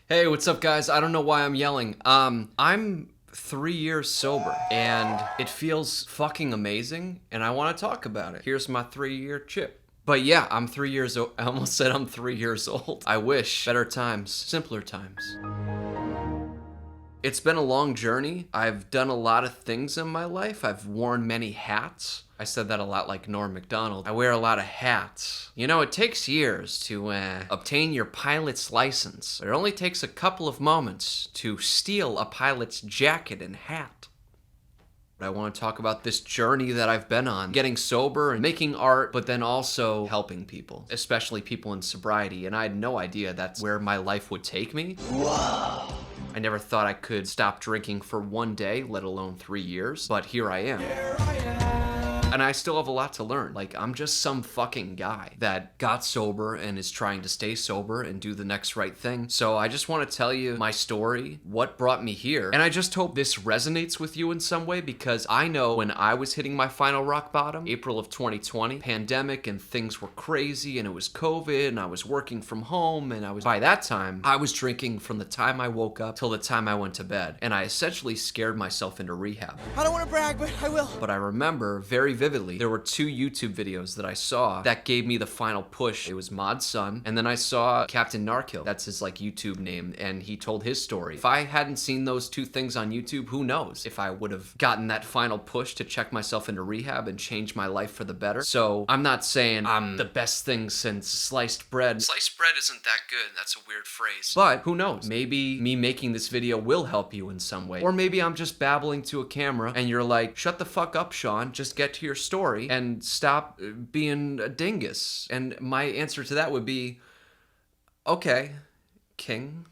Hey, what's up, guys? I don't know why I'm yelling. I'm 3 years sober, and it feels fucking amazing, and I want to talk about it. Here's my 3-year chip. But yeah, I'm 3 years old. I almost said I'm 3 years old. I wish. Better times, simpler times. It's been a long journey. I've done a lot of things in my life. I've worn many hats. I said that a lot like Norm Macdonald. I wear a lot of hats. You know, it takes years to obtain your pilot's license. It only takes a couple of moments to steal a pilot's jacket and hat. I want to talk about this journey that I've been on, getting sober and making art, but then also helping people, especially people in sobriety. And I had no idea that's where my life would take me. Whoa. I never thought I could stop drinking for one day, let alone 3 years, but here I am. And I still have a lot to learn. Like, I'm just some fucking guy that got sober and is trying to stay sober and do the next right thing. So I just want to tell you my story, what brought me here. And I just hope this resonates with you in some way, because I know when I was hitting my final rock bottom, April of 2020, pandemic, and things were crazy, and it was COVID, and I was working from home, and by that time, I was drinking from the time I woke up till the time I went to bed. And I essentially scared myself into rehab. I don't want to brag, but I will. But I remember very vividly, there were 2 YouTube videos that I saw that gave me the final push. It was Mod's son, and then I saw Captain Narkill. That's his YouTube name, and he told his story. If I hadn't seen those 2 things on YouTube, who knows if I would have gotten that final push to check myself into rehab and change my life for the better. So I'm not saying I'm the best thing since sliced bread. Sliced bread isn't that good. That's a weird phrase. But who knows? Maybe me making this video will help you in some way. Or maybe I'm just babbling to a camera and you're like, shut the fuck up, Sean. Just get to your story and stop being a dingus. And my answer to that would be, okay, King.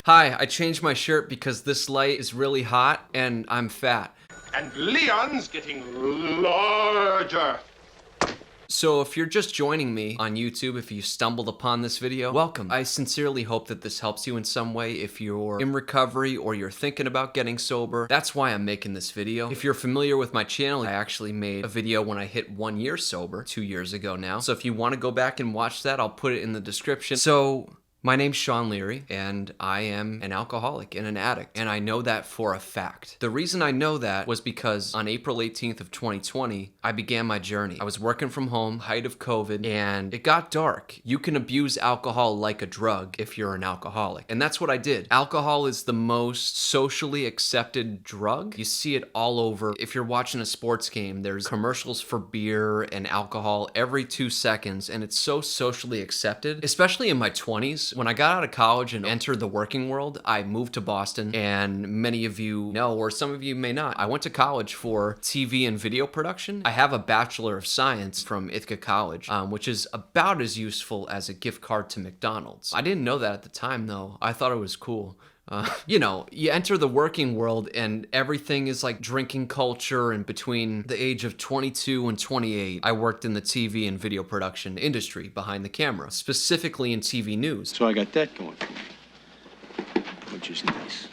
Hi, I changed my shirt because this light is really hot and I'm fat. And Leon's getting larger. So if you're just joining me on YouTube, if you stumbled upon this video, welcome. I sincerely hope that this helps you in some way. If you're in recovery or you're thinking about getting sober, that's why I'm making this video. If you're familiar with my channel, I actually made a video when I hit 1 year sober, 2 years ago now. So if you want to go back and watch that, I'll put it in the description. So my name's Sean Leary, and I am an alcoholic and an addict, and I know that for a fact. The reason I know that was because on April 18th of 2020, I began my journey. I was working from home, height of COVID, and it got dark. You can abuse alcohol like a drug if you're an alcoholic, and that's what I did. Alcohol is the most socially accepted drug. You see it all over. If you're watching a sports game, there's commercials for beer and alcohol every 2 seconds, and it's so socially accepted, especially in my 20s. When I got out of college and entered the working world, I moved to Boston, and many of you know, or some of you may not, I went to college for TV and video production. I have a Bachelor of Science from Ithaca College, which is about as useful as a gift card to McDonald's. I didn't know that at the time, though. I thought it was cool. You know, you enter the working world and everything is like drinking culture, and between the age of 22 and 28, I worked in the TV and video production industry behind the camera, specifically in TV news. So I got that going for me, which is nice.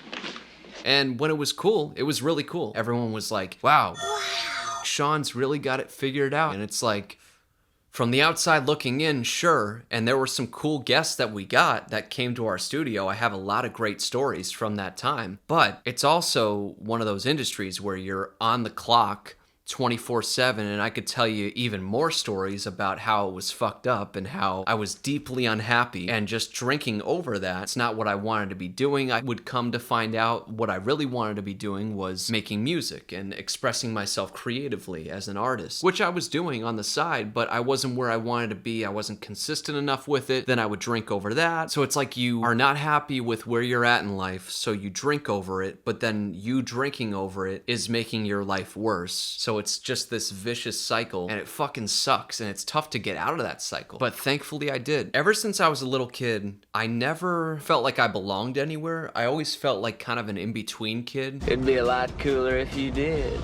And when it was cool, it was really cool. Everyone was like, wow, Sean's really got it figured out. And it's like, from the outside looking in, sure, and there were some cool guests that we got that came to our studio. I have a lot of great stories from that time, but it's also one of those industries where you're on the clock 24/7, and I could tell you even more stories about how it was fucked up and how I was deeply unhappy and just drinking over that. It's not what I wanted to be doing. I would come to find out what I really wanted to be doing was making music and expressing myself creatively as an artist, which I was doing on the side, but I wasn't where I wanted to be. I wasn't consistent enough with it. Then I would drink over that. So it's like you are not happy with where you're at in life, so you drink over it, but then you drinking over it is making your life worse. So it's just this vicious cycle, and it fucking sucks, and it's tough to get out of that cycle. But thankfully I did. Ever since I was a little kid, I never felt like I belonged anywhere. I always felt like kind of an in-between kid. It'd be a lot cooler if you did.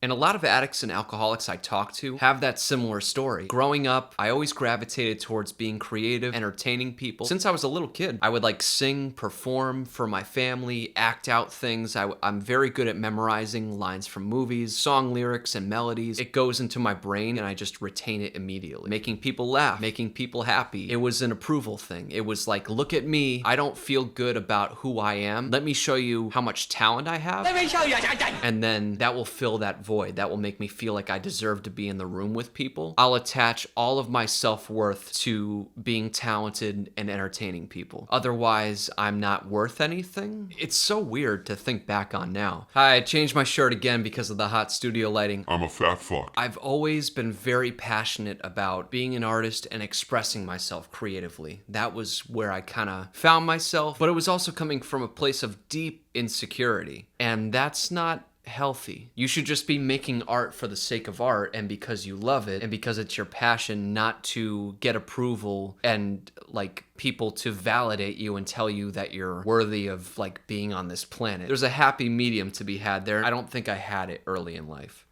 And a lot of addicts and alcoholics I talk to have that similar story. Growing up, I always gravitated towards being creative, entertaining people. Since I was a little kid, I would like sing, perform for my family, act out things. I'm very good at memorizing lines from movies, song lyrics, and melodies. It goes into my brain and I just retain it immediately. Making people laugh, making people happy. It was an approval thing. It was like, look at me. I don't feel good about who I am. Let me show you how much talent I have. Let me show you. And then that will fill that void. That will make me feel like I deserve to be in the room with people. I'll attach all of my self-worth to being talented and entertaining people. Otherwise, I'm not worth anything. It's so weird to think back on now. Hi, I changed my shirt again because of the hot studio lighting. I'm a fat fuck. I've always been very passionate about being an artist and expressing myself creatively. That was where I kind of found myself, but it was also coming from a place of deep insecurity. And that's not healthy. You should just be making art for the sake of art and because you love it and because it's your passion, not to get approval and like people to validate you and tell you that you're worthy of like being on this planet. There's a happy medium to be had there. I don't think I had it early in life.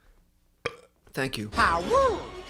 Thank you.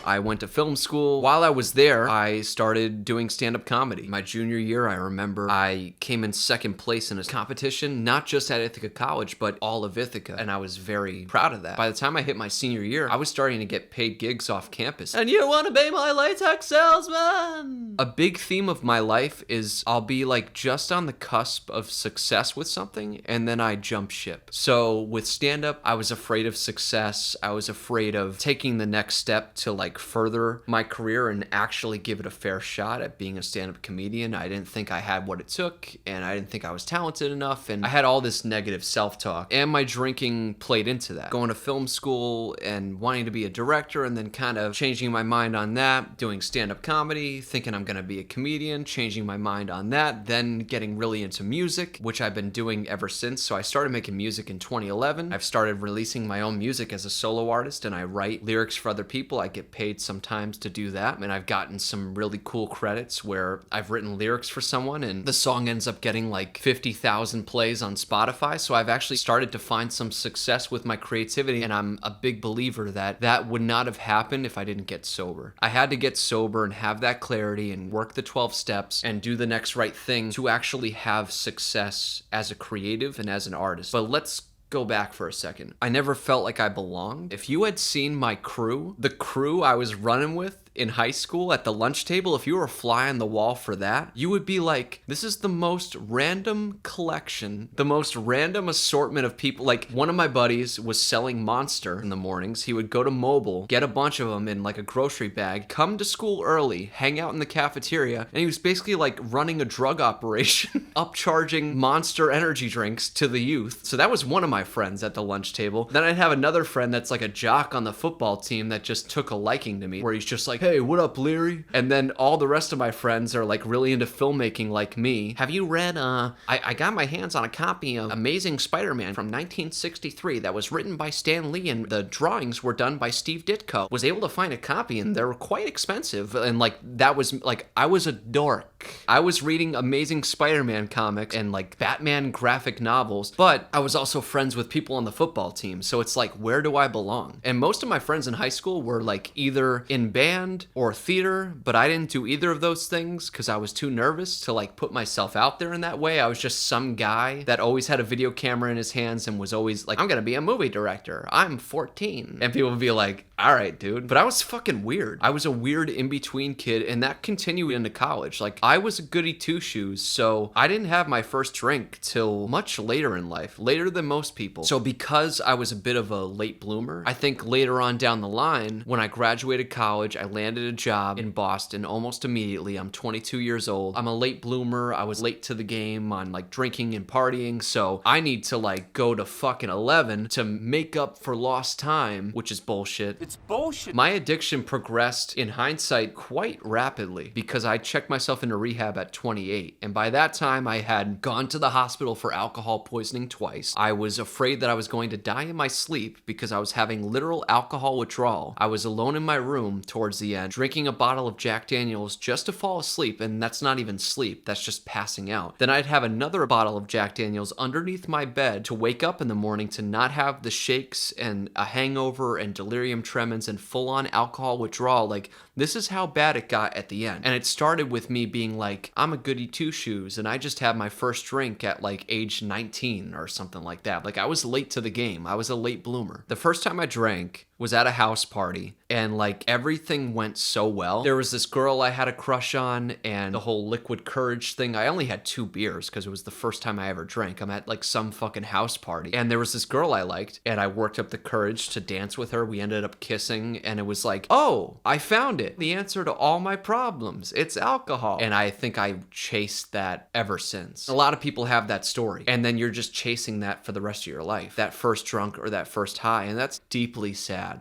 I went to film school. While I was there, I started doing stand-up comedy. My junior year, I remember I came in second place in a competition, not just at Ithaca College, but all of Ithaca, and I was very proud of that. By the time I hit my senior year, I was starting to get paid gigs off campus. And you want to be my latex salesman? A big theme of my life is I'll be like just on the cusp of success with something, and then I jump ship. So with stand-up, I was afraid of success. I was afraid of taking the next step to like further my career and actually give it a fair shot at being a stand-up comedian. I didn't think I had what it took, and I didn't think I was talented enough, and I had all this negative self-talk, and my drinking played into that. Going to film school and wanting to be a director, and then kind of changing my mind on that, doing stand-up comedy, thinking I'm gonna be a comedian, changing my mind on that, then getting really into music, which I've been doing ever since. So I started making music in 2011. I've started releasing my own music as a solo artist, and I write lyrics for other people. I get paid sometimes to do that, and I've gotten some really cool credits where I've written lyrics for someone and the song ends up getting like 50,000 plays on Spotify. So I've actually started to find some success with my creativity, and I'm a big believer that that would not have happened if I didn't get sober. I had to get sober and have that clarity and work the 12 steps and do the next right thing to actually have success as a creative and as an artist. But let's go back for a second. I never felt like I belonged. If you had seen my crew, the crew I was running with in high school at the lunch table, if you were a fly on the wall for that, you would be like, this is the most random collection, the most random assortment of people. Like, one of my buddies was selling Monster in the mornings. He would go to Mobile, get a bunch of them in like a grocery bag, come to school early, hang out in the cafeteria, and he was basically like running a drug operation, upcharging Monster energy drinks to the youth. So that was one of my friends at the lunch table. Then I'd have another friend that's like a jock on the football team that just took a liking to me, where he's just like, hey, what up, Leary? And then all the rest of my friends are like really into filmmaking like me. Have you read, I got my hands on a copy of Amazing Spider-Man from 1963 that was written by Stan Lee and the drawings were done by Steve Ditko. Was able to find a copy and they were quite expensive. And like, that was like, I was a dork. I was reading Amazing Spider-Man comics and like Batman graphic novels, but I was also friends with people on the football team. So it's like, where do I belong? And most of my friends in high school were like either in band or theater, but I didn't do either of those things because I was too nervous to like put myself out there in that way. I was just some guy that always had a video camera in his hands and was always like, I'm gonna be a movie director. I'm 14. And people would be like, all right, dude. But I was fucking weird. I was a weird in-between kid, and that continued into college. Like, I was a goody two-shoes, so I didn't have my first drink till much later in life, later than most people. So because I was a bit of a late bloomer, I think later on down the line, when I graduated college, I landed a job in Boston almost immediately. I'm 22 years old. I'm a late bloomer. I was late to the game on like drinking and partying, so I need to like go to fucking 11 to make up for lost time, which is bullshit. It's bullshit. My addiction progressed in hindsight quite rapidly because I checked myself into rehab at 28. And by that time, I had gone to the hospital for alcohol poisoning twice. I was afraid that I was going to die in my sleep because I was having literal alcohol withdrawal. I was alone in my room towards the the end, drinking a bottle of Jack Daniels just to fall asleep, and that's not even sleep, that's just passing out. Then I'd have another bottle of Jack Daniels underneath my bed to wake up in the morning to not have the shakes and a hangover and delirium tremens and full-on alcohol withdrawal. Like, this is how bad it got at the end. And it started with me being like, I'm a goody two-shoes, and I just had my first drink at like age 19 or something like that. Like, I was late to the game. I was a late bloomer. The first time I drank was at a house party, and like everything went so well. There was this girl I had a crush on, and the whole liquid courage thing. I only had 2 beers because it was the first time I ever drank. I'm at like some fucking house party, and there was this girl I liked, and I worked up the courage to dance with her. We ended up kissing, and it was like, oh, I found it. The answer to all my problems. It's alcohol. And I think I chased that ever since. A lot of people have that story, and then you're just chasing that for the rest of your life. That first drunk or that first high, and that's deeply sad.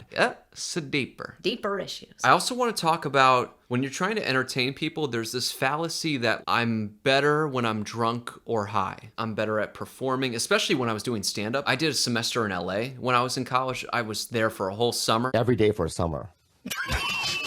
So deeper issues. I also want to talk about when you're trying to entertain people, there's this fallacy that I'm better when I'm drunk or high. I'm better at performing, especially when I was doing stand-up. I did a semester in LA when I was in college. I was there for a whole summer. Every day for a summer.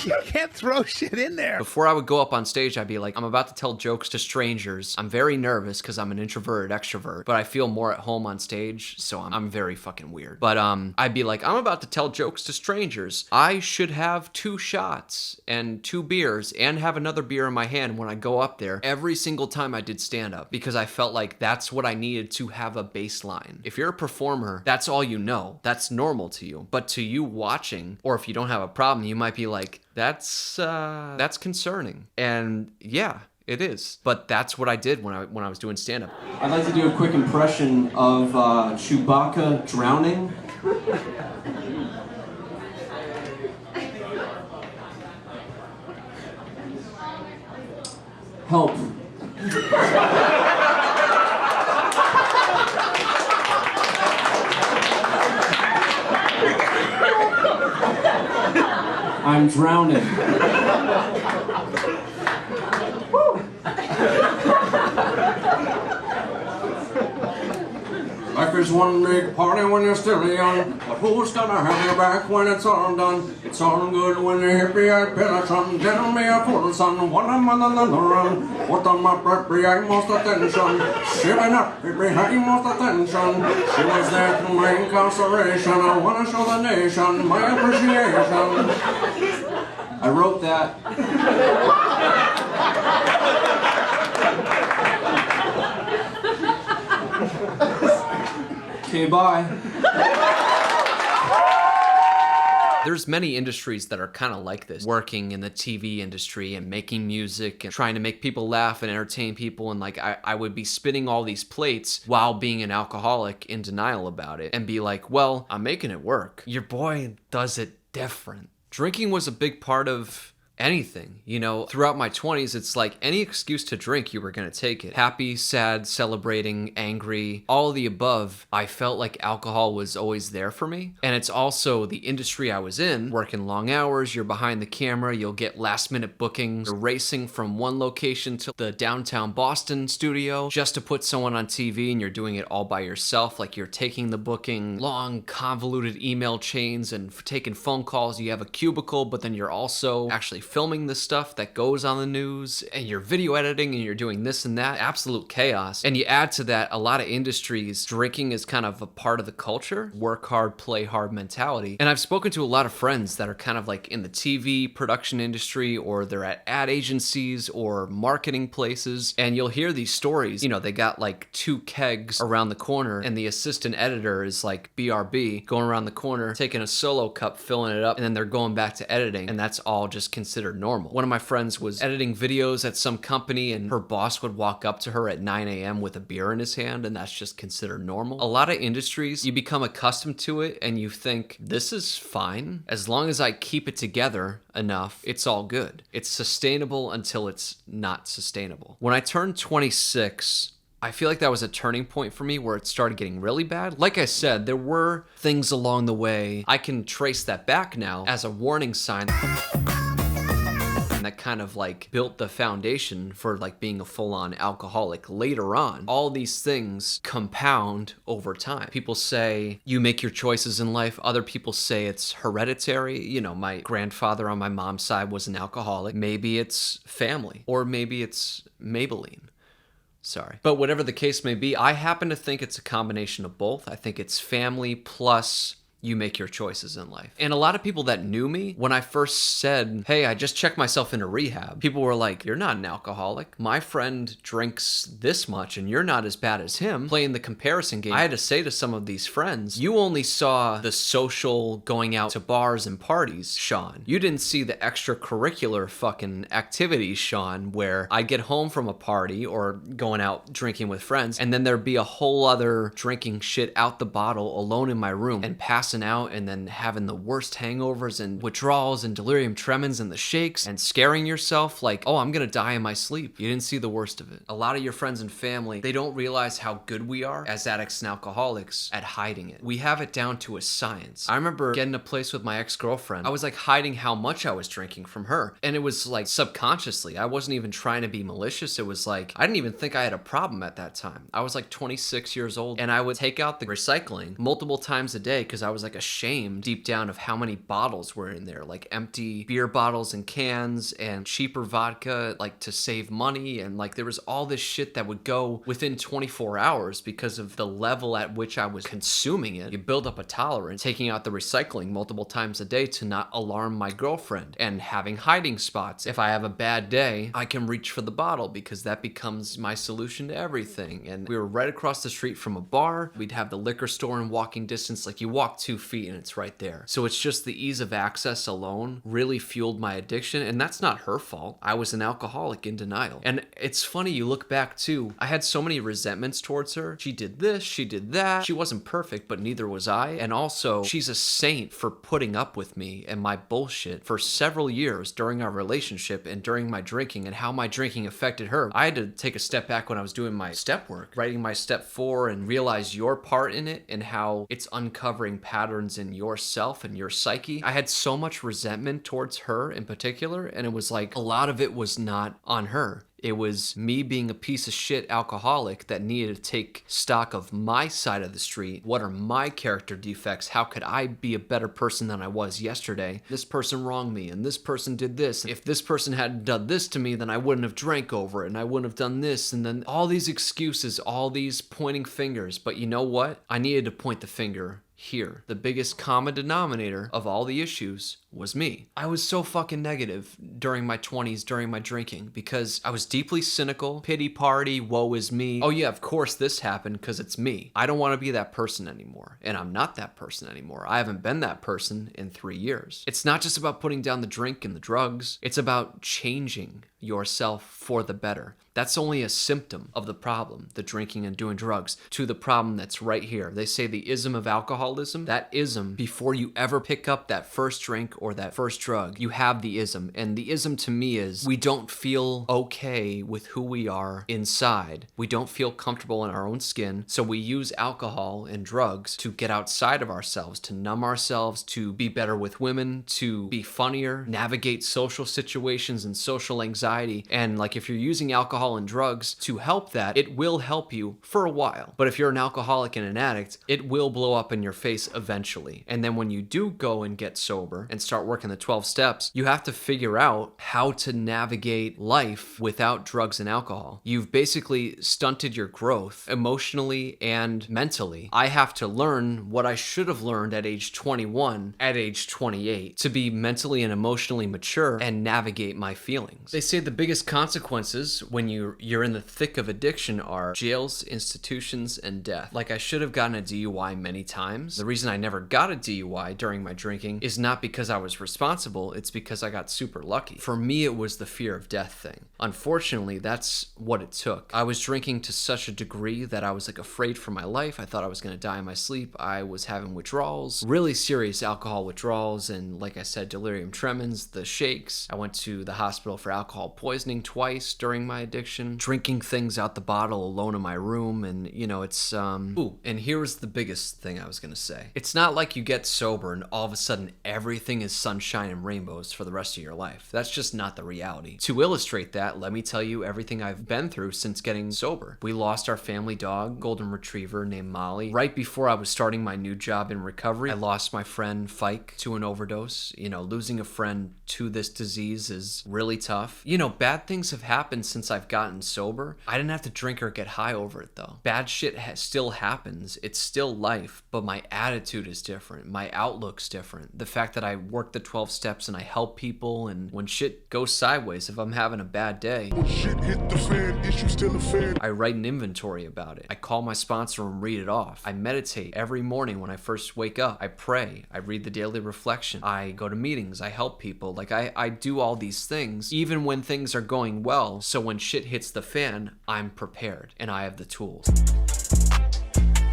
You can't throw shit in there. Before I would go up on stage, I'd be like, I'm about to tell jokes to strangers. I'm very nervous because I'm an introverted extrovert, but I feel more at home on stage, so I'm very fucking weird. But I'd be like, I'm about to tell jokes to strangers. I should have 2 shots and 2 beers and have another beer in my hand when I go up there every single time I did stand-up, because I felt like that's what I needed to have a baseline. If you're a performer, that's all you know. That's normal to you. But to you watching, or if you don't have a problem, you might be like, that's concerning. And yeah, it is. But that's what I did when I was doing stand-up. I'd like to do a quick impression of Chewbacca drowning. Help. I'm drowning. Life is one big party when you're still young, but who's gonna have your back when it's all done? It's all good when you're hippie-eyed penetration. Tell me a fool, son, what am I on the run? What am I behind most attention? She may not be behind most attention. She was there through my incarceration. I wanna show the nation my appreciation. I wrote that. Okay, bye. There's many industries that are kind of like this. Working in the TV industry and making music and trying to make people laugh and entertain people. And like, I would be spinning all these plates while being an alcoholic in denial about it and be like, well, I'm making it work. Your boy does it different. Drinking was a big part of anything, you know. Throughout my 20s, it's like any excuse to drink, you were gonna take it. Happy, sad, celebrating, angry, all of the above. I felt like alcohol was always there for me. And it's also the industry I was in, working long hours, you're behind the camera, you'll get last minute bookings, you're racing from one location to the downtown Boston studio just to put someone on TV, and you're doing it all by yourself. Like, you're taking the booking, long convoluted email chains and taking phone calls. You have a cubicle, but then you're also actually filming the stuff that goes on the news, and you're video editing, and you're doing this and that. Absolute chaos. And you add to that, a lot of industries, drinking is kind of a part of the culture. Work hard, play hard mentality. And I've spoken to a lot of friends that are kind of like in the TV production industry, or they're at ad agencies or marketing places, and you'll hear these stories. You know, they got like 2 kegs around the corner, and the assistant editor is like BRB, going around the corner, taking a solo cup, filling it up, and then they're going back to editing, and that's all just considered normal. One of my friends was editing videos at some company, and her boss would walk up to her at 9 a.m. with a beer in his hand, and that's just considered normal. A lot of industries, you become accustomed to it, and you think, this is fine. As long as I keep it together enough, it's all good. It's sustainable until it's not sustainable. When I turned 26, I feel like that was a turning point for me where it started getting really bad. Like I said, there were things along the way. I can trace that back now as a warning sign. that kind of like built the foundation for like being a full-on alcoholic later on. All these things compound over time. People say you make your choices in life. Other people say it's hereditary. You know, my grandfather on my mom's side was an alcoholic. Maybe it's family, or maybe it's Maybelline. Sorry. But whatever the case may be, I happen to think it's a combination of both. I think it's family plus you make your choices in life. And a lot of people that knew me, when I first said, hey, I just checked myself into rehab, people were like, you're not an alcoholic. My friend drinks this much and you're not as bad as him. Playing the comparison game, I had to say to some of these friends, you only saw the social going out to bars and parties, Sean. You didn't see the extracurricular fucking activities, Sean, where I'd get home from a party or going out drinking with friends, and then there'd be a whole other drinking shit out the bottle alone in my room and passing out and then having the worst hangovers and withdrawals and delirium tremens and the shakes and scaring yourself like, oh, I'm gonna die in my sleep. You didn't see the worst of it. A lot of your friends and family, they don't realize how good we are as addicts and alcoholics at hiding it. We have it down to a science. I remember getting a place with my ex-girlfriend. I was like hiding how much I was drinking from her. And it was like subconsciously. I wasn't even trying to be malicious. It was like, I didn't even think I had a problem at that time. I was like 26 years old and I would take out the recycling multiple times a day because I was like ashamed deep down of how many bottles were in there, like empty beer bottles and cans and cheaper vodka, like to save money. And like there was all this shit that would go within 24 hours because of the level at which I was consuming it. You build up a tolerance, taking out the recycling multiple times a day to not alarm my girlfriend, and having hiding spots. If I have a bad day, I can reach for the bottle because that becomes my solution to everything. And we were right across the street from a bar. We'd have the liquor store in walking distance. Like you walk 2 feet and it's right there. So it's just the ease of access alone really fueled my addiction. And that's not her fault. I was an alcoholic in denial. And it's funny, you look back too, I had so many resentments towards her. She did this, she did that. She wasn't perfect, but neither was I. And also, she's a saint for putting up with me and my bullshit for several years during our relationship and during my drinking and how my drinking affected her. I had to take a step back when I was doing my step work, writing my step 4, and realize your part in it and how it's uncovering patterns in yourself and your psyche. I had so much resentment towards her in particular, and it was like a lot of it was not on her. It was me being a piece of shit alcoholic that needed to take stock of my side of the street. What are my character defects? How could I be a better person than I was yesterday? This person wronged me and this person did this. If this person hadn't done this to me, then I wouldn't have drank over it and I wouldn't have done this. And then all these excuses, all these pointing fingers. But you know what? I needed to point the finger here. The biggest common denominator of all the issues was me. I was so fucking negative during my 20s, during my drinking, because I was deeply cynical, pity party, woe is me. Oh yeah, of course this happened because it's me. I don't want to be that person anymore. And I'm not that person anymore. I haven't been that person in 3 years. It's not just about putting down the drink and the drugs. It's about changing yourself for the better. That's only a symptom of the problem, the drinking and doing drugs, to the problem that's right here. They say the ism of alcoholism, that ism, before you ever pick up that first drink or that first drug, you have the ism. And the ism to me is we don't feel okay with who we are inside. We don't feel comfortable in our own skin. So we use alcohol and drugs to get outside of ourselves, to numb ourselves, to be better with women, to be funnier, navigate social situations and social anxiety. And like if you're using alcohol and drugs to help that, it will help you for a while. But if you're an alcoholic and an addict, it will blow up in your face eventually. And then when you do go and get sober and start working the 12 steps, you have to figure out how to navigate life without drugs and alcohol. You've basically stunted your growth emotionally and mentally. I have to learn what I should have learned at age 21, at age 28, to be mentally and emotionally mature and navigate my feelings. They say the biggest consequences when you're in the thick of addiction are jails, institutions, and death. Like I should have gotten a DUI many times. The reason I never got a DUI during my drinking is not because I was responsible, it's because I got super lucky. For me, it was the fear of death thing. Unfortunately, that's what it took. I was drinking to such a degree that I was like afraid for my life. I thought I was gonna die in my sleep. I was having withdrawals, really serious alcohol withdrawals, and like I said, delirium tremens, the shakes. I went to the hospital for alcohol poisoning twice during my addiction. addiction, drinking things out the bottle alone in my room, and you know, it's ooh, and here's the biggest thing I was gonna say. It's not like you get sober and all of a sudden everything is sunshine and rainbows for the rest of your life. That's just not the reality. To illustrate that, let me tell you everything I've been through since getting sober. We lost our family dog, golden retriever named Molly. Right before I was starting my new job in recovery, I lost my friend Fike to an overdose. You know, losing a friend to this disease is really tough. You know, bad things have happened since I've gotten sober. I didn't have to drink or get high over it though. Bad shit still happens. It's still life, but my attitude is different. My outlook's different. The fact that I work the 12 steps and I help people, and when shit goes sideways, if I'm having a bad day, when shit hit the fan, issue still a fan. I write an inventory about it. I call my sponsor and read it off. I meditate every morning when I first wake up. I pray. I read the daily reflection. I go to meetings. I help people. Like I do all these things even when things are going well, so when shit hits the fan, I'm prepared and I have the tools.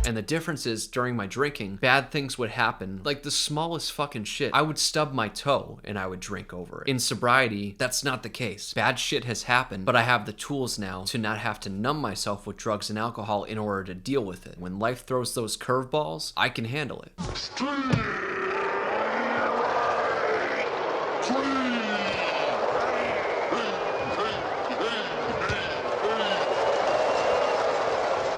And the difference is, during my drinking, bad things would happen, like the smallest fucking shit. I would stub my toe and I would drink over it. In sobriety, that's not the case. Bad shit has happened, but I have the tools now to not have to numb myself with drugs and alcohol in order to deal with it. When life throws those curveballs, I can handle it.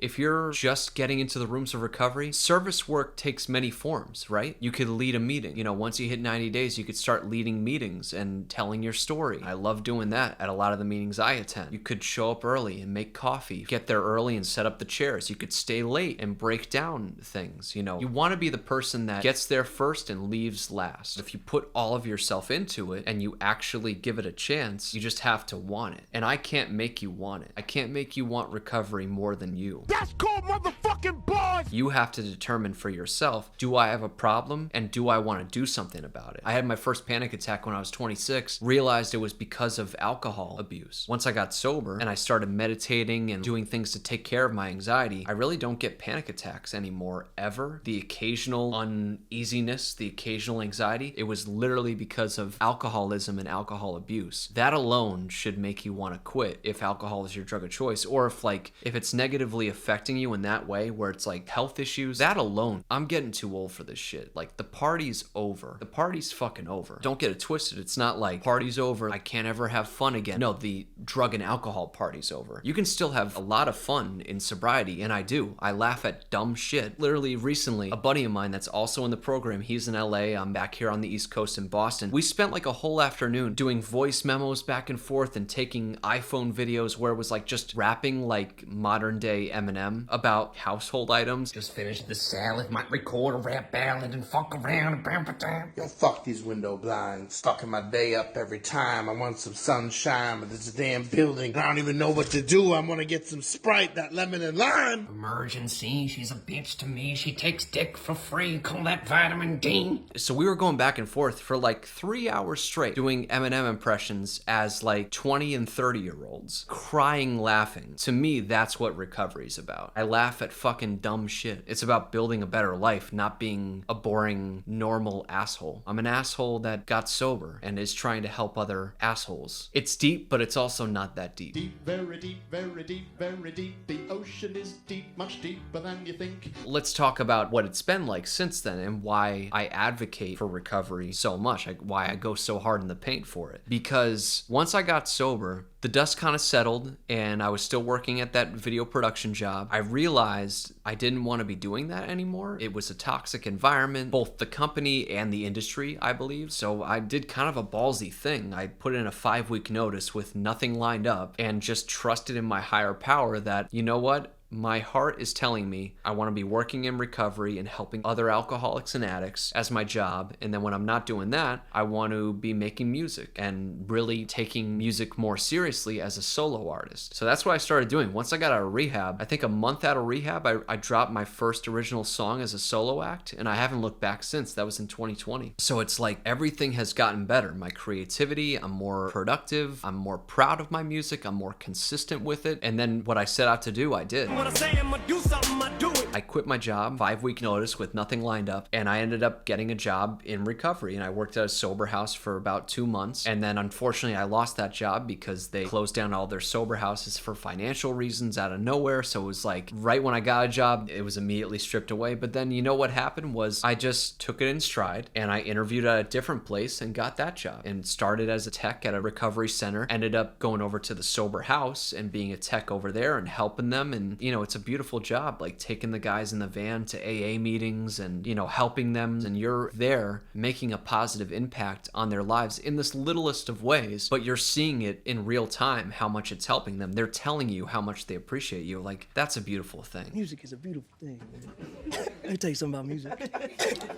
If you're just getting into the rooms of recovery, service work takes many forms, right? You could lead a meeting. You know, once you hit 90 days, you could start leading meetings and telling your story. I love doing that at a lot of the meetings I attend. You could show up early and make coffee, get there early and set up the chairs. You could stay late and break down things. You know, you want to be the person that gets there first and leaves last. If you put all of yourself into it and you actually give it a chance, you just have to want it. And I can't make you want it. I can't make you want recovery more than you. That's called motherfucking bars! You have to determine for yourself, do I have a problem and do I want to do something about it? I had my first panic attack when I was 26, realized it was because of alcohol abuse. Once I got sober and I started meditating and doing things to take care of my anxiety, I really don't get panic attacks anymore, ever. The occasional uneasiness, the occasional anxiety, it was literally because of alcoholism and alcohol abuse. That alone should make you want to quit if alcohol is your drug of choice, or if it's negatively affecting you in that way where it's like health issues. That alone, I'm getting too old for this shit. Like, the party's over. The party's fucking over. Don't get it twisted. It's not like party's over, I can't ever have fun again. No, the drug and alcohol party's over. You can still have a lot of fun in sobriety, and I do. I laugh at dumb shit. Literally recently, a buddy of mine that's also in the program, he's in LA, I'm back here on the East Coast in Boston. We spent like a whole afternoon doing voice memos back and forth and taking iPhone videos where it was like just rapping like modern day Eminem about household items. Just finished the salad, might record a rap ballad and fuck around and bam, bam. Yo, fuck these window blinds. Fucking my day up every time. I want some sunshine, but it's a damn building. I don't even know what to do. I want to get some Sprite, that lemon and lime. Emergency, she's a bitch to me. She takes dick for free, call that vitamin D. So we were going back and forth for like 3 hours straight doing Eminem impressions as like 20 and 30-year-olds, crying, laughing. To me, that's what recovery's about. I laugh at fucking dumb shit. It's about building a better life, not being a boring, normal asshole. I'm an asshole that got sober and is trying to help other assholes. It's deep, but it's also not that deep. Deep, very deep, very deep, very deep. The ocean is deep, much deeper than you think. Let's talk about what it's been like since then and why I advocate for recovery so much, why I go so hard in the paint for it. Because once I got sober, the dust kind of settled and I was still working at that video production job. I realized I didn't want to be doing that anymore. It was a toxic environment, both the company and the industry, I believe. So I did kind of a ballsy thing. I put in a 5-week notice with nothing lined up and just trusted in my higher power that, you know what? My heart is telling me I want to be working in recovery and helping other alcoholics and addicts as my job. And then when I'm not doing that, I want to be making music and really taking music more seriously as a solo artist. So that's what I started doing. Once I got out of rehab, I think a month out of rehab, I dropped my first original song as a solo act, and I haven't looked back since. That was in 2020. So it's like everything has gotten better. My creativity, I'm more productive, I'm more proud of my music, I'm more consistent with it. And then what I set out to do, I did. When I say I'ma do something, I do it. I quit my job, 5-week notice with nothing lined up, and I ended up getting a job in recovery. And I worked at a sober house for about 2 months. And then unfortunately, I lost that job because they closed down all their sober houses for financial reasons out of nowhere. So it was like right when I got a job, it was immediately stripped away. But then you know what happened was I just took it in stride and I interviewed at a different place and got that job and started as a tech at a recovery center. Ended up going over to the sober house and being a tech over there and helping them. And, you know, it's a beautiful job, like taking the guys in the van to AA meetings and, you know, helping them. And you're there making a positive impact on their lives in this littlest of ways, but you're seeing it in real time, how much it's helping them. They're telling you how much they appreciate you. Like, that's a beautiful thing. Music is a beautiful thing, man. Let me tell you something about music.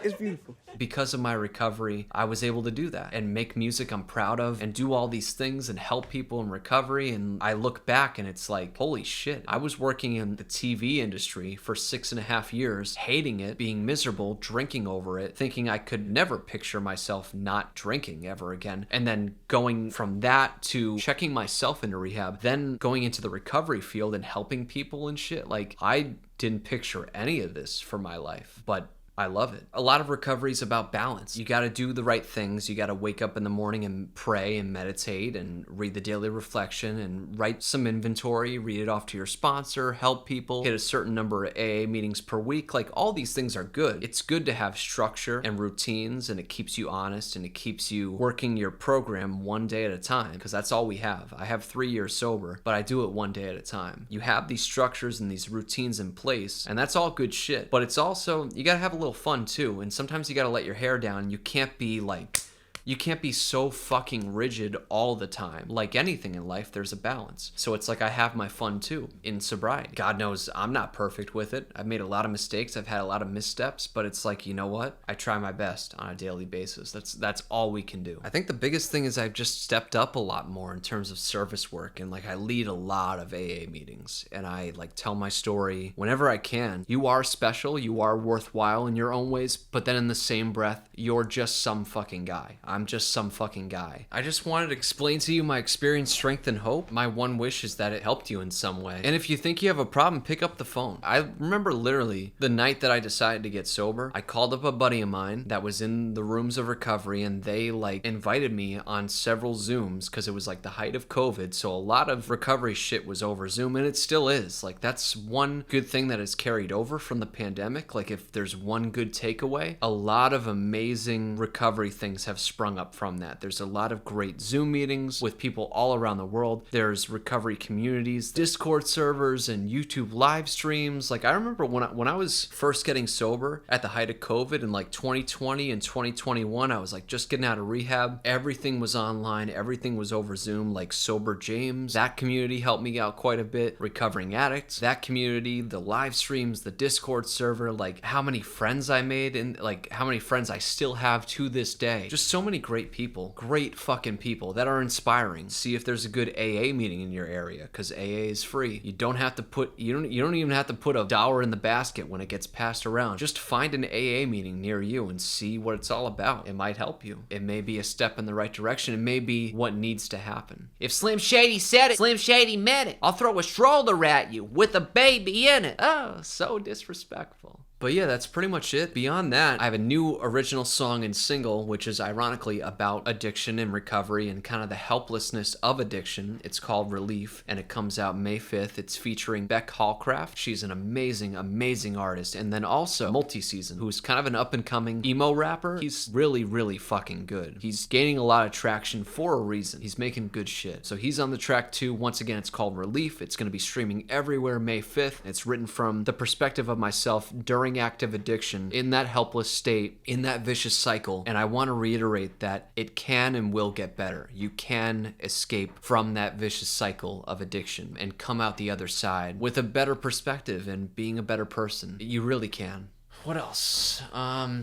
It's beautiful. Because of my recovery, I was able to do that and make music I'm proud of and do all these things and help people in recovery. And I look back and it's like, holy shit, I was working in the TV industry for 6.5 years, hating it, being miserable, drinking over it, thinking I could never picture myself not drinking ever again. And then going from that to checking myself into rehab, then going into the recovery field and helping people and shit. Like, I didn't picture any of this for my life, but I love it. A lot of recovery is about balance. You got to do the right things. You got to wake up in the morning and pray and meditate and read the daily reflection and write some inventory, read it off to your sponsor, help people, hit a certain number of AA meetings per week. Like, all these things are good. It's good to have structure and routines, and it keeps you honest and it keeps you working your program one day at a time, because that's all we have. I have 3 years sober, but I do it one day at a time. You have these structures and these routines in place, and that's all good shit. But it's also, you got to have a little fun too, and sometimes you got to let your hair down. You can't be so fucking rigid all the time. Like anything in life, there's a balance. So it's like I have my fun too in sobriety. God knows I'm not perfect with it. I've made a lot of mistakes. I've had a lot of missteps, but it's like, you know what? I try my best on a daily basis. That's all we can do. I think the biggest thing is I've just stepped up a lot more in terms of service work, and like I lead a lot of AA meetings and I like tell my story whenever I can. You are special, you are worthwhile in your own ways, but then in the same breath, you're just some fucking guy. I'm just some fucking guy. I just wanted to explain to you my experience, strength, and hope. My one wish is that it helped you in some way. And if you think you have a problem, pick up the phone. I remember literally the night that I decided to get sober, I called up a buddy of mine that was in the rooms of recovery, and they like invited me on several Zooms because it was like the height of COVID. So a lot of recovery shit was over Zoom, and it still is. Like, that's one good thing that has carried over from the pandemic. Like, if there's one good takeaway, a lot of amazing recovery things have sprung up from that. There's a lot of great Zoom meetings with people all around the world. There's recovery communities, Discord servers, and YouTube live streams. Like, I remember when I was first getting sober at the height of COVID in like 2020 and 2021, I was like just getting out of rehab. Everything was online. Everything was over Zoom. Like Sober James, that community helped me out quite a bit. Recovering Addicts, that community, the live streams, the Discord server, like how many friends I made and like how many friends I still have to this day. Just so many great people, great fucking people that are inspiring. See if there's a good AA meeting in your area, because AA is free. You don't have to put, you don't even have to put $1 in the basket when it gets passed around. Just find an AA meeting near you and see what it's all about. It might help you. It may be a step in the right direction. It may be what needs to happen. If Slim Shady said it, Slim Shady meant it. I'll throw a stroller at you with a baby in it. Oh, so disrespectful. But yeah, that's pretty much it. Beyond that, I have a new original song and single, which is ironically about addiction and recovery and kind of the helplessness of addiction. It's called Relief, and it comes out May 5th. It's featuring Beck Hallcraft. She's an amazing, amazing artist. And then also Multi-Season, who's kind of an up-and-coming emo rapper. He's really, really fucking good. He's gaining a lot of traction for a reason. He's making good shit. So he's on the track too. Once again, it's called Relief. It's going to be streaming everywhere May 5th. It's written from the perspective of myself during active addiction, in that helpless state, in that vicious cycle. And I want to reiterate that it can and will get better. You can escape from that vicious cycle of addiction and come out the other side with a better perspective and being a better person. You really can. What else? My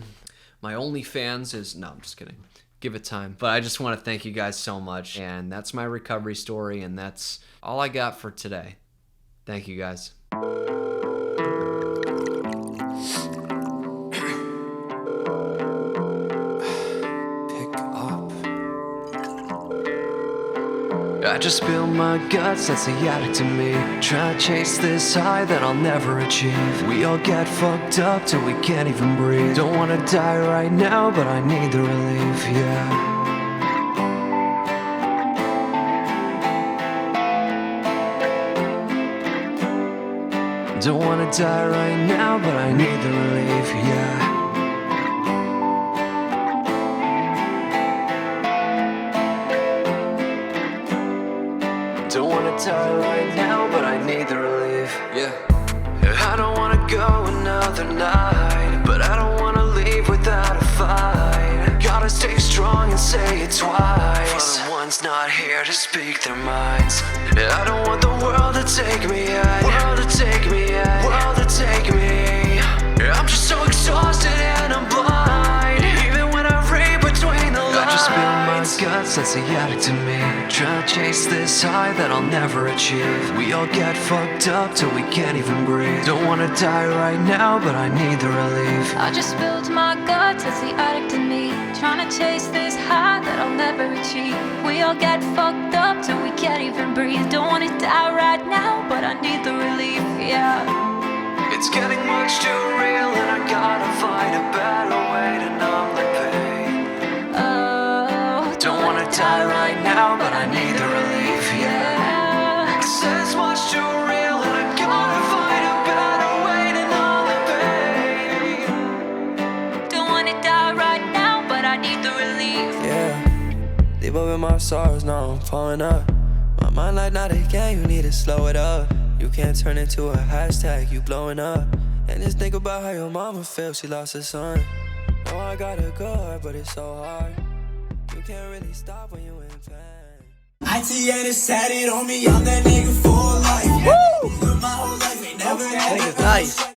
OnlyFans is... No, I'm just kidding. Give it time. But I just want to thank you guys so much. And that's my recovery story, and that's all I got for today. Thank you guys. I just spill my guts, that's the addict to me. Try to chase this high that I'll never achieve. We all get fucked up till we can't even breathe. Don't wanna die right now, but I need the relief, yeah. Don't wanna die right now, but I need the relief, yeah. Don't wanna die right now, but I need the relief, yeah. I don't wanna go another night, but I don't wanna leave without a fight. Gotta stay strong and say it twice. For the ones not here to speak their minds. I don't want the world to take me out. World to take me out. World to take me. I'm just so exhausted and I'm blind. Even when I read between the lines. I just spill my guts, that's the addict to me. Try to chase this high that I'll never achieve. We all get fucked up till we can't even breathe. Don't wanna die right now, but I need the relief. I just spilled my guts, that's the addict in me. Trying to chase this high that I'll never achieve. We all get fucked up till we can't even breathe. Don't wanna die right now, but I need the relief, yeah. It's getting much too real and I gotta find a better way to numb the pain. Oh, don't wanna die right now, but I need the relief, yeah. It's says much too real and I gotta find a better way to numb the pain. Don't wanna die right now, but I need the relief. Yeah, deep up in my sorrows, now I'm pulling up. My mind like not again, you need to slow it up. You can't turn into a hashtag, you blowing up. And just think about how your mama feels, she lost her son. Know I gotta go, but it's so hard. You can't really stop when you in pain. ITN is tatted on me, I'm that nigga for life. Woo! My whole life ain't never had Nigga's nice.